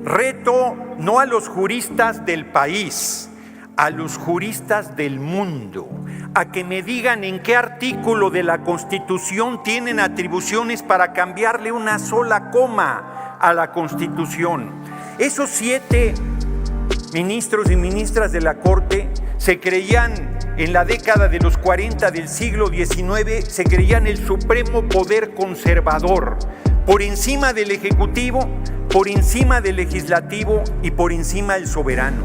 Reto no a los juristas del país, a los juristas del mundo, a que me digan en qué artículo de la Constitución tienen atribuciones para cambiarle una sola coma a la Constitución. Esos 7 ministros y ministras de la Corte se creían en la década de los 40 del siglo XIX, se creían el supremo poder conservador, por encima del Ejecutivo, por encima del Legislativo y por encima del soberano.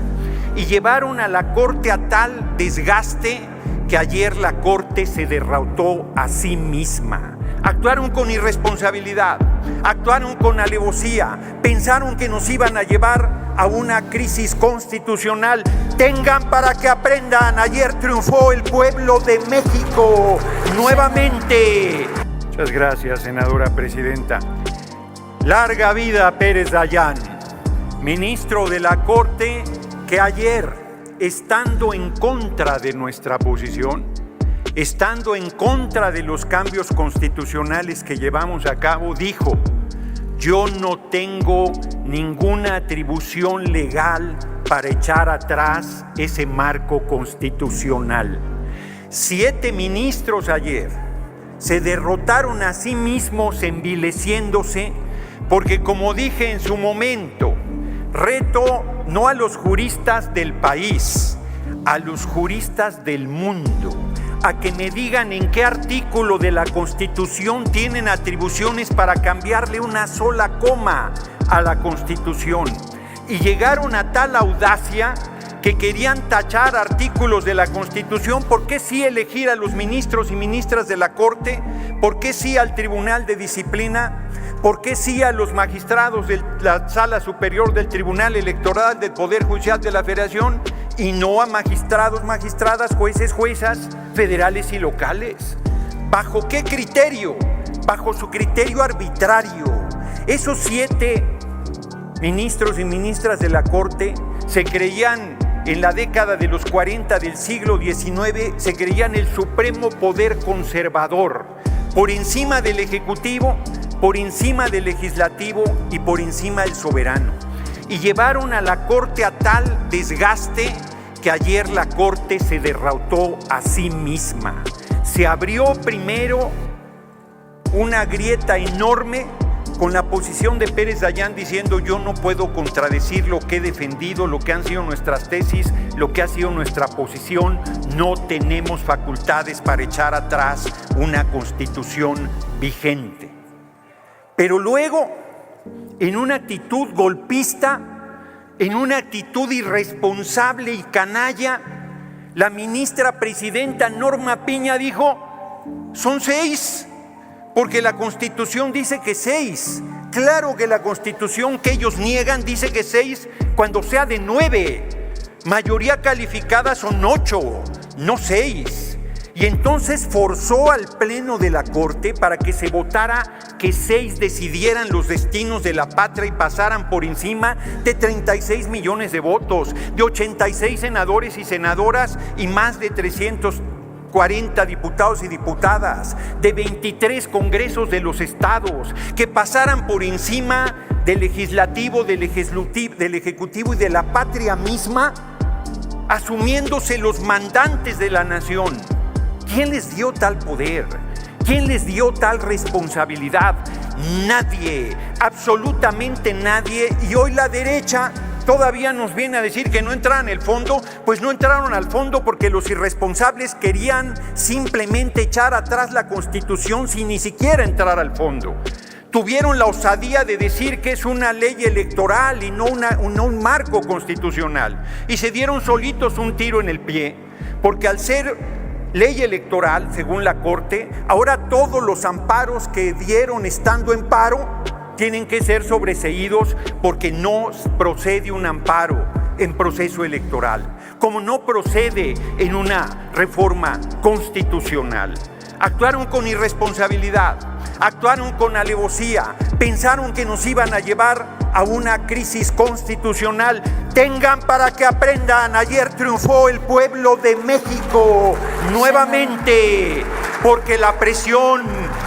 Y llevaron a la Corte a tal desgaste que ayer la Corte se derrotó a sí misma. Actuaron con irresponsabilidad, actuaron con alevosía, pensaron que nos iban a llevar a una crisis constitucional. Tengan para que aprendan, ayer triunfó el pueblo de México nuevamente. Muchas gracias, senadora presidenta. Larga vida Pérez Dayán, ministro de la Corte, que ayer, estando en contra de nuestra posición, estando en contra de los cambios constitucionales que llevamos a cabo, dijo: yo no tengo ninguna atribución legal para echar atrás ese marco constitucional. 7 ministros ayer se derrotaron a sí mismos envileciéndose, porque, como dije en su momento, reto no a los juristas del país, a los juristas del mundo, a que me digan en qué artículo de la Constitución tienen atribuciones para cambiarle una sola coma a la Constitución. Y llegaron a tal audacia que querían tachar artículos de la Constitución. ¿Por qué sí elegir a los ministros y ministras de la Corte? ¿Por qué sí al Tribunal de Disciplina? ¿Por qué sí a los magistrados de la Sala Superior del Tribunal Electoral del Poder Judicial de la Federación? Y no a magistrados, magistradas, jueces, juezas federales y locales. ¿Bajo qué criterio? Bajo su criterio arbitrario. Esos 7 ministros y ministras de la Corte se creían en la década de los 40 del siglo XIX, se creían el supremo poder conservador, por encima del Ejecutivo, por encima del Legislativo y por encima del soberano. Y llevaron a la Corte a tal desgaste que ayer la Corte se derrotó a sí misma. Se abrió primero una grieta enorme con la posición de Pérez Dayán diciendo: yo no puedo contradecir lo que he defendido, lo que han sido nuestras tesis, lo que ha sido nuestra posición. No tenemos facultades para echar atrás una Constitución vigente. Pero luego, en una actitud golpista, en una actitud irresponsable y canalla, la ministra presidenta Norma Piña dijo: son 6, porque la Constitución dice que 6. Claro que la Constitución que ellos niegan dice que 6 cuando sea de 9. Mayoría calificada son 8, no 6. Y entonces forzó al Pleno de la Corte para que se votara que 6 decidieran los destinos de la patria y pasaran por encima de 36 millones de votos, de 86 senadores y senadoras y más de 340 diputados y diputadas, de 23 congresos de los estados, que pasaran por encima del legislativo, del ejecutivo y de la patria misma, asumiéndose los mandantes de la nación. ¿Quién les dio tal poder? ¿Quién les dio tal responsabilidad? Nadie, absolutamente nadie. Y hoy la derecha todavía nos viene a decir que no entraron al fondo. Pues no entraron al fondo porque los irresponsables querían simplemente echar atrás la Constitución sin ni siquiera entrar al fondo. Tuvieron la osadía de decir que es una ley electoral y no un marco constitucional. Y se dieron solitos un tiro en el pie, porque al ser ley electoral, según la Corte, ahora todos los amparos que dieron estando en paro tienen que ser sobreseídos, porque no procede un amparo en proceso electoral, como no procede en una reforma constitucional. Actuaron con irresponsabilidad, actuaron con alevosía, pensaron que nos iban a llevar a una crisis constitucional. Tengan para que aprendan, ayer triunfó el pueblo de México nuevamente, porque la presión,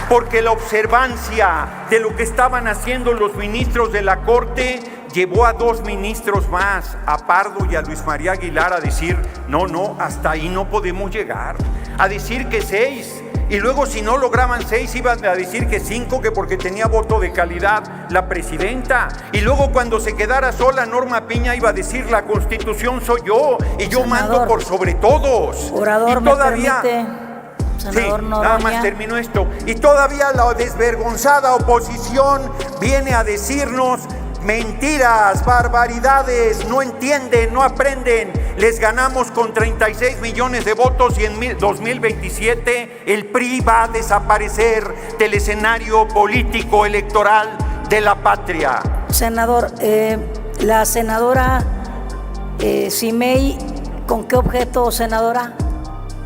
porque la observancia de lo que estaban haciendo los ministros de la Corte llevó a 2 ministros más, a Pardo y a Luis María Aguilar, a decir, no, hasta ahí no podemos llegar, a decir que 6, y luego si no lograban 6 iban a decir que 5, que porque tenía voto de calidad la presidenta, y luego cuando se quedara sola Norma Piña iba a decir, la Constitución soy yo, y yo mando por sobre todos. Orador, y todavía... ¿me permite? Senador Sí, Noroña. nada más termino esto. Y todavía la desvergonzada oposición viene a decirnos mentiras, barbaridades, no entienden, no aprenden. Les ganamos con 36 millones de votos y en 2027 el PRI va a desaparecer del escenario político electoral de la patria. Senador, la senadora Simei, ¿con qué objeto, senadora?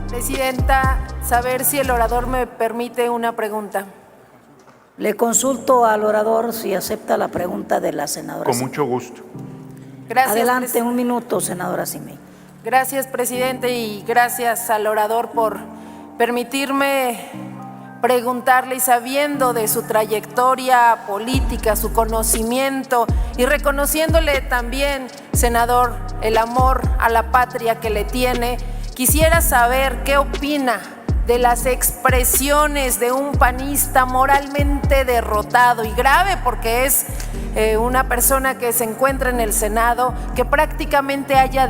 Presidenta, saber si el orador me permite una pregunta. Le consulto al orador si acepta la pregunta de la senadora. Con mucho gusto. Gracias. Adelante, un minuto, senadora Simei. Gracias, presidente, y gracias al orador por permitirme preguntarle, y sabiendo de su trayectoria política, su conocimiento, y reconociéndole también, senador, el amor a la patria que le tiene, quisiera saber qué opina de las expresiones de un panista moralmente derrotado y grave, porque es una persona que se encuentra en el Senado, que prácticamente haya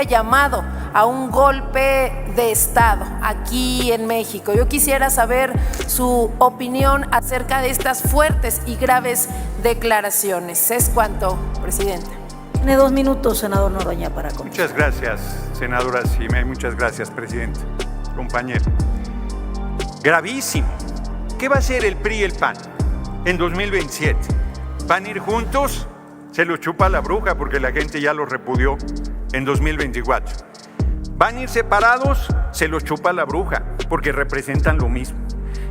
llamado a un golpe de Estado aquí en México. Yo quisiera saber su opinión acerca de estas fuertes y graves declaraciones. Es cuanto, presidente. Tiene 2 minutos, senador Noroña, para comentar. Muchas gracias, senadora Simei. Muchas gracias, presidente. Compañero. Gravísimo. ¿Qué va a hacer el PRI y el PAN en 2027? ¿Van a ir juntos? Se los chupa la bruja porque la gente ya los repudió en 2024. ¿Van a ir separados? Se los chupa la bruja porque representan lo mismo.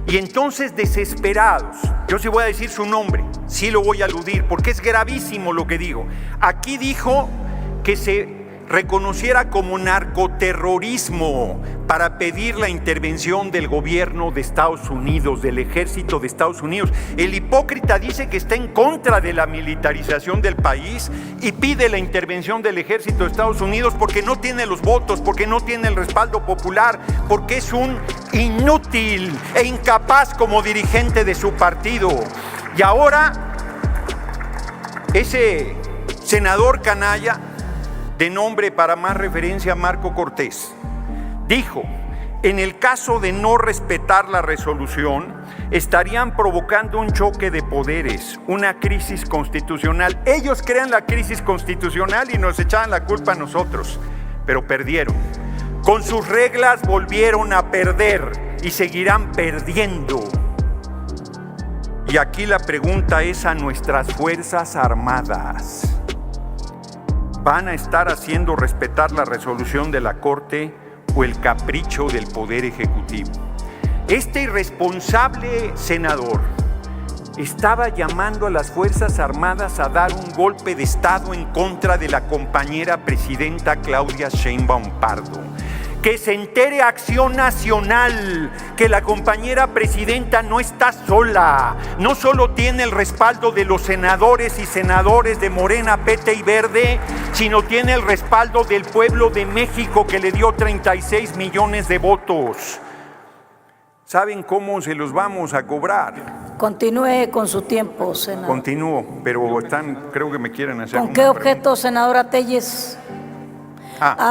Y entonces, desesperados, yo sí voy a decir su nombre, sí lo voy a aludir porque es gravísimo lo que digo. Aquí dijo que se reconociera como narcoterrorismo para pedir la intervención del gobierno de Estados Unidos, del ejército de Estados Unidos. El hipócrita dice que está en contra de la militarización del país y pide la intervención del ejército de Estados Unidos porque no tiene los votos, porque no tiene el respaldo popular, porque es un inútil e incapaz como dirigente de su partido. Y ahora, ese senador canalla, de nombre para más referencia Marco Cortés, dijo, en el caso de no respetar la resolución, estarían provocando un choque de poderes, una crisis constitucional. Ellos crean la crisis constitucional y nos echaban la culpa a nosotros, pero perdieron. Con sus reglas volvieron a perder y seguirán perdiendo. Y aquí la pregunta es a nuestras Fuerzas Armadas. ¿Van a estar haciendo respetar la resolución de la Corte o el capricho del Poder Ejecutivo? Este irresponsable senador estaba llamando a las Fuerzas Armadas a dar un golpe de Estado en contra de la compañera presidenta Claudia Sheinbaum Pardo. Que se entere Acción Nacional que la compañera presidenta no está sola, no solo tiene el respaldo de los senadores y senadores de Morena, PT y Verde, sino tiene el respaldo del pueblo de México que le dio 36 millones de votos. ¿Saben cómo se los vamos a cobrar? Continúe con su tiempo, senador. Continúo, pero creo que me quieren hacer ¿Con qué objeto, senadora Telles?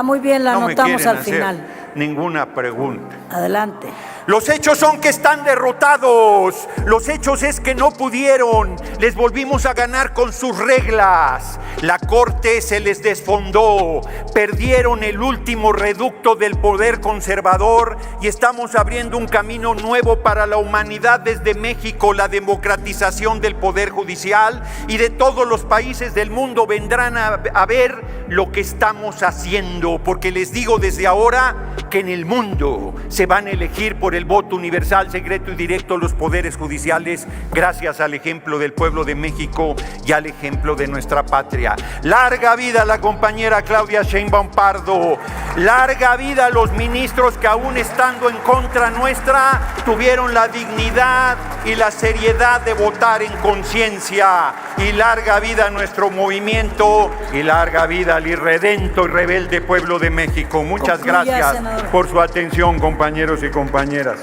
Muy bien, la anotamos al final. Ninguna pregunta. Adelante. Los hechos son que están derrotados. Los hechos es que no pudieron. Les volvimos a ganar con sus reglas. La Corte se les desfondó. Perdieron el último reducto del poder conservador y estamos abriendo un camino nuevo para la humanidad desde México. La democratización del poder judicial y de todos los países del mundo vendrán a ver lo que estamos haciendo, porque les digo desde ahora que en el mundo se van a elegir por el voto universal, secreto y directo los poderes judiciales, gracias al ejemplo del pueblo de México y al ejemplo de nuestra patria. Larga vida a la compañera Claudia Sheinbaum Pardo, larga vida a los ministros que aún estando en contra nuestra tuvieron la dignidad y la seriedad de votar en conciencia. Y larga vida a nuestro movimiento y larga vida al irredento y rebelde pueblo de México. Muchas Concluya, gracias senador. por su atención, compañeros y compañeras.